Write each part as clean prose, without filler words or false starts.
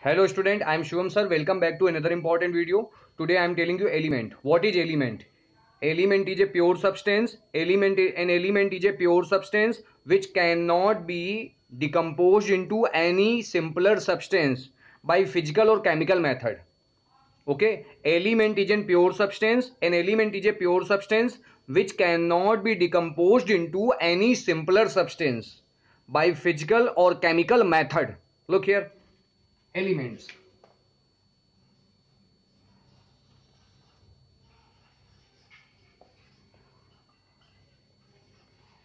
Hello student, I am Shivam sir. Welcome back to another important video. Today I am telling you element. What is element? Element is a pure substance. An element is a pure substance which cannot be decomposed into any simpler substance by physical or chemical method. Okay, element is a pure substance. An element is a pure substance which cannot be decomposed into any simpler substance by physical or chemical method. Look here, elements.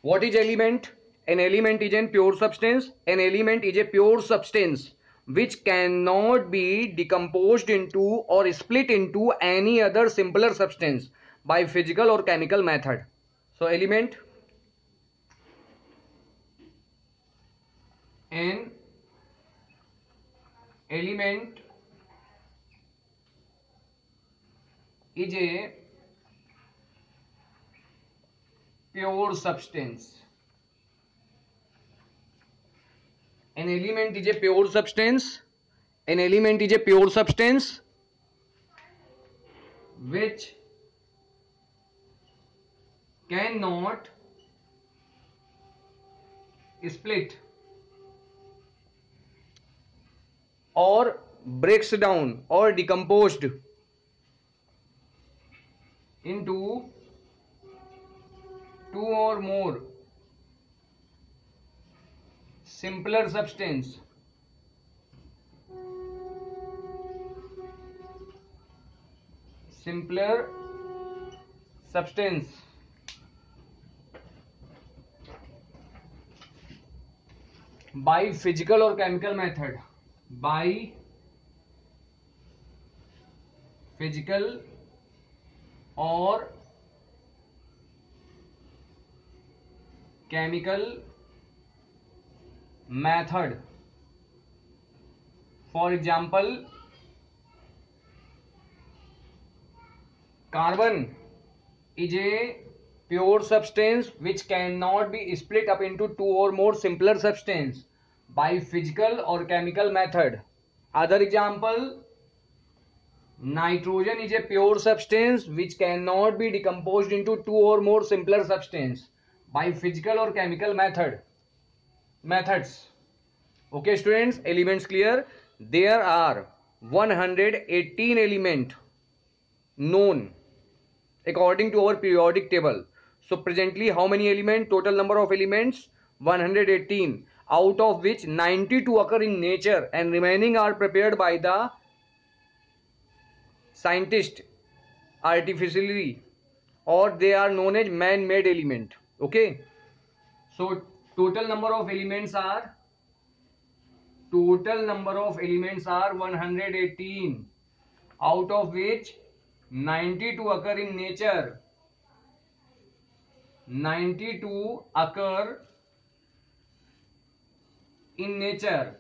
What is element? An element is a pure substance. An element is a pure substance which cannot be decomposed into or split into any other simpler substance by physical or chemical method. So element, an element is a pure substance. An element is a pure substance. An element is a pure substance which cannot split or breaks down or decomposed into two or more simpler substance simpler substance by physical or chemical method, by physical or chemical method. For example, carbon is a pure substance which cannot be split up into two or more simpler substance by physical or chemical method. Other example, nitrogen is a pure substance which cannot be decomposed into two or more simpler substance by physical or chemical methods. Okay students, elements clear? There are 118 elements known according to our periodic table. So presently how many elements? Total number of elements 118, out of which 92 occur in nature and remaining are prepared by the scientist artificially, or they are known as man-made element. Okay, so total number of elements are 118, out of which 92 occur in nature, 92 occur in nature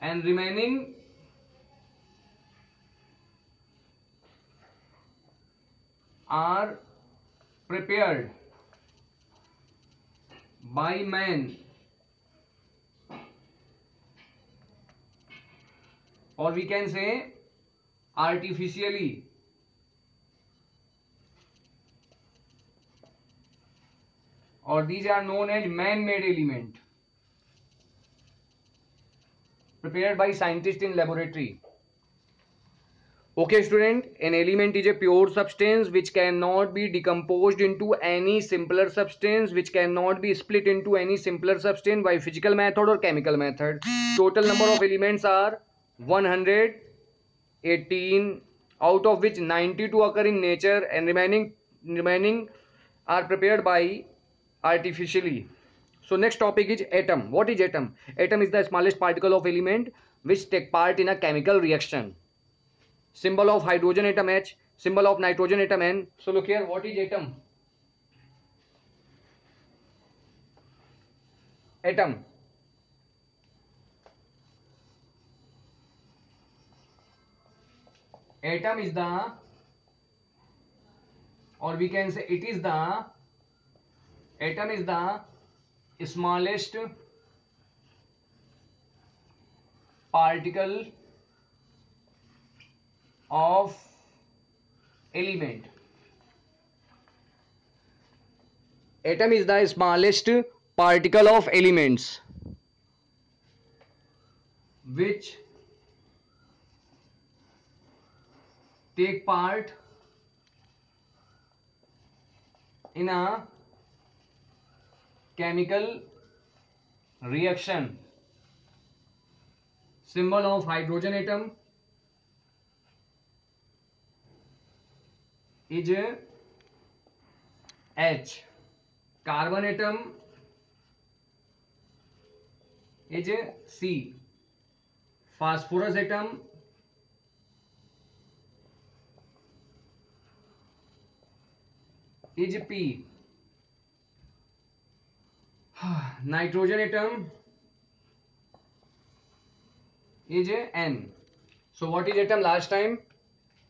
and remaining are prepared by man, or we can say artificially, or these are known as man-made element prepared by scientists in laboratory. Okay student, an element is a pure substance which cannot be decomposed into any simpler substance, which cannot be split into any simpler substance by physical method or chemical method. Total number of elements are 118, out of which 92 occur in nature and remaining are prepared by artificially. So next topic is atom. What is atom? Atom is the smallest particle of element which take part in a chemical reaction. Symbol of hydrogen atom H, symbol of nitrogen atom N. So look here, what is atom? Atom. Atom is the, or we can say it is the, atom is the smallest particle of element. Atom is the smallest particle of elements which take part in a chemical reaction. Symbol of hydrogen atom is H. Carbon atom is C. Phosphorus atom is P. Nitrogen atom is N. So what is atom last time?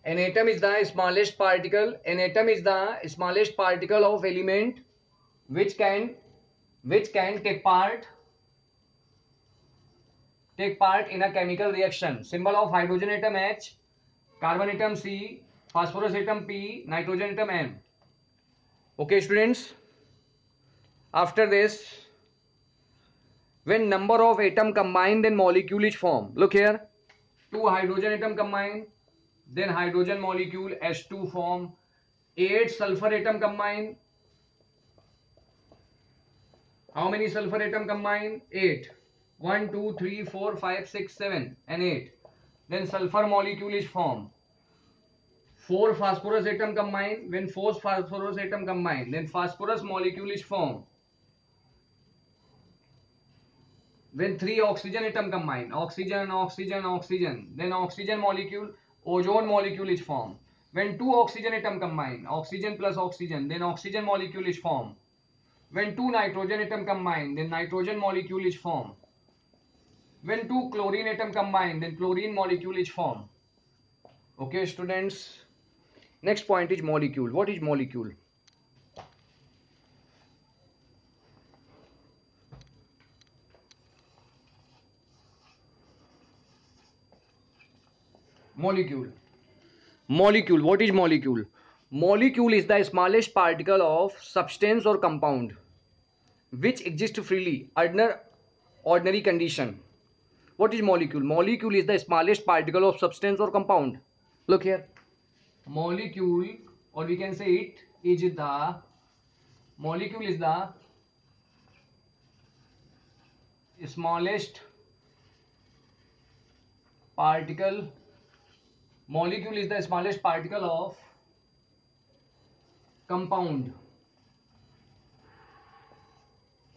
An atom is the smallest particle. An atom is the smallest particle of element which can take part in a chemical reaction. Symbol of hydrogen atom H, carbon atom C, phosphorus atom P, nitrogen atom N. Okay, students. After this, when number of atom combine, then molecule is formed. Look here, two hydrogen atom combine, then hydrogen molecule H2 form. 8 sulfur atom combine. How many sulfur atom combine? 8. 1, 2, 3, 4, 5, 6, 7 and 8. Then sulfur molecule is formed. 4 phosphorus atom combine. When 4 phosphorus atom combine, then phosphorus molecule is formed. When 3 oxygen atom combine, oxygen, then oxygen molecule, ozone molecule is formed. When 2 oxygen atom combine, oxygen plus oxygen, then oxygen molecule is formed. When 2 nitrogen atom combine, then nitrogen molecule is formed. When 2 chlorine atom combine, then chlorine molecule is formed. Okay, students. Next point is molecule. What is molecule? Molecule. Molecule. What is molecule? Molecule is the smallest particle of substance or compound which exist freely under ordinary condition. What is molecule? Molecule is the smallest particle of substance or compound. Look here. Molecule, or we can say it is the molecule is the smallest particle. Molecule is the smallest particle of compound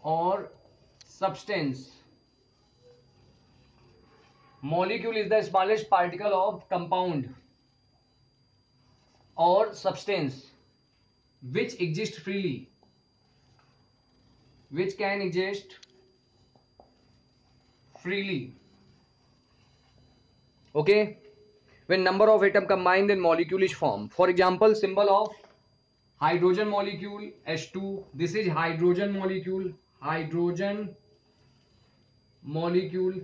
or substance. Molecule is the smallest particle of compound or substance which exist freely, which can exist freely. Okay. When number of atom combine, then molecule is formed. For example, symbol of hydrogen molecule H2. This is hydrogen molecule. Hydrogen molecule.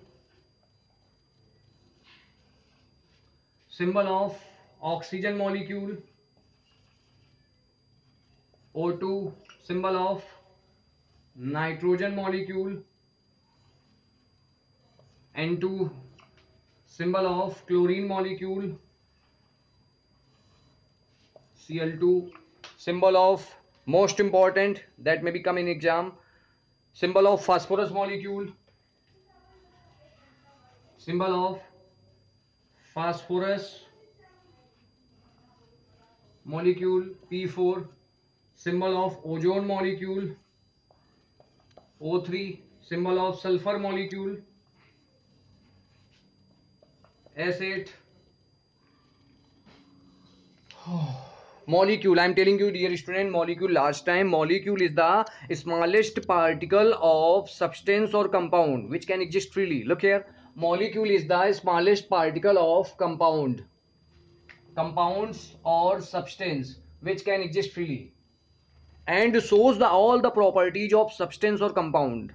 Symbol of oxygen molecule O2. Symbol of nitrogen molecule N2. Symbol of chlorine molecule Cl2. Symbol of, most important, that may become in exam, symbol of phosphorus molecule. Symbol of phosphorus molecule P4. Symbol of ozone molecule O3. Symbol of sulfur molecule S8. Molecule, I am telling you dear student, molecule last time, molecule is the smallest particle of substance or compound which can exist freely. Look here, molecule is the smallest particle of compounds or substance which can exist freely and shows all the properties of substance or compound.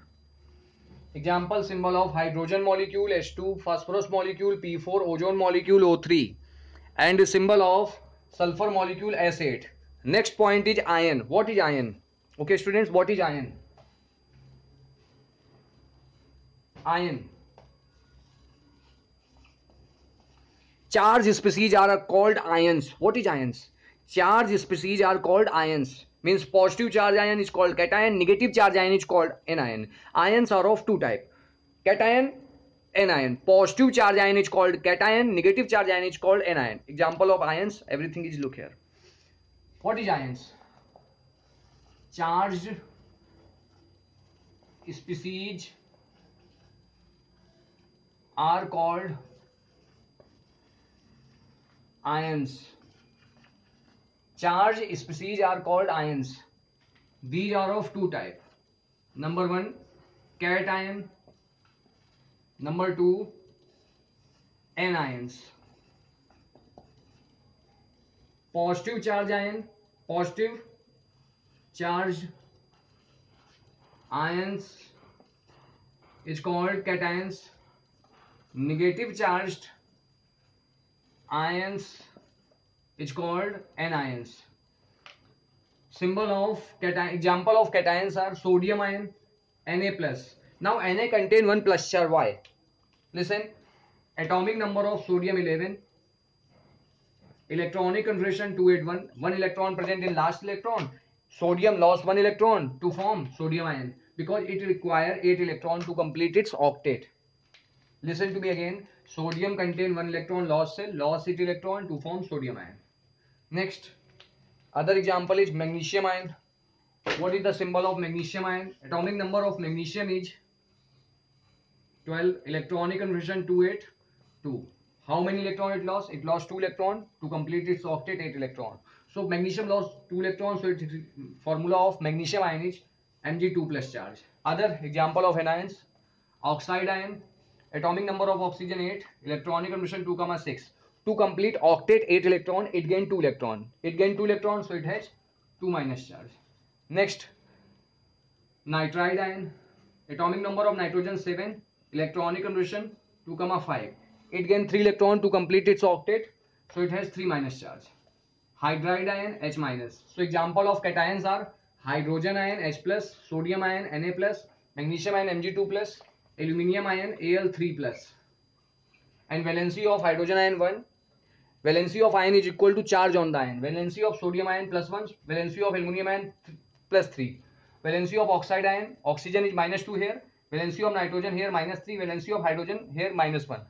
Example, symbol of hydrogen molecule H2, phosphorus molecule P4, ozone molecule O3. and the symbol of sulfur molecule S8. Next point is iron. What is iron? Okay students, what is iron? Iron. Charge species are called ions. What is ions? Charge species are called ions. Means positive charge ion is called cation, negative charge ion is called anion. Ions are of two type. Cation, anion. Positive charge ion is called cation, negative charge ion is called anion. Example of ions, everything is look here. What is ions? Charged species are called ions. Charged species are called ions. These are of two type. Number one, cation. Number two, anions. Positive charge ion, positive charged ions is called cations. Negative charged ions is called anions. Symbol of cation, example of cations are sodium ion, Na plus. Now Na contain one plus charge. Why? Listen, atomic number of sodium 11, electronic configuration 281, one electron present in last electron. Sodium lost one electron to form sodium ion because it requires 8 electron to complete its octet. Listen to me again. Sodium contain one electron, lost cell, lost 8 electron to form sodium ion. Next, other example is magnesium ion. What is the symbol of magnesium ion? Atomic number of magnesium is 12, electronic configuration 282. How many electron it lost? It lost 2 electron to complete its octet 8 electron. So magnesium lost 2 electrons, so its formula of magnesium ion is Mg2 plus charge. Other example of anions, oxide ion, atomic number of oxygen 8, electronic configuration 2, 6. To complete octet 8 electron, it gained 2 electron. It gained 2 electrons, so it has 2 minus charge. Next, nitride ion, atomic number of nitrogen 7, electronic configuration 2, 5. It gained 3 electron to complete its octet, so it has 3 minus charge. Hydride ion H minus. So example of cations are hydrogen ion H plus, sodium ion Na plus, magnesium ion Mg2 plus, aluminium ion Al3 plus. And valency of hydrogen ion 1. Valency of ion is equal to charge on the ion. Valency of sodium ion plus 1. Valency of aluminum ion plus 3. Valency of oxide ion, oxygen is minus 2 here. Valency of nitrogen here minus 3. Valency of hydrogen here minus 1.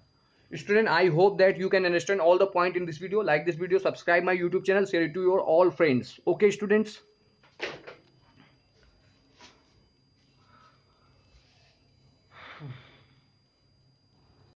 Student, I hope that you can understand all the point in this video. Like this video, subscribe my YouTube channel, share it to your all friends. Okay students.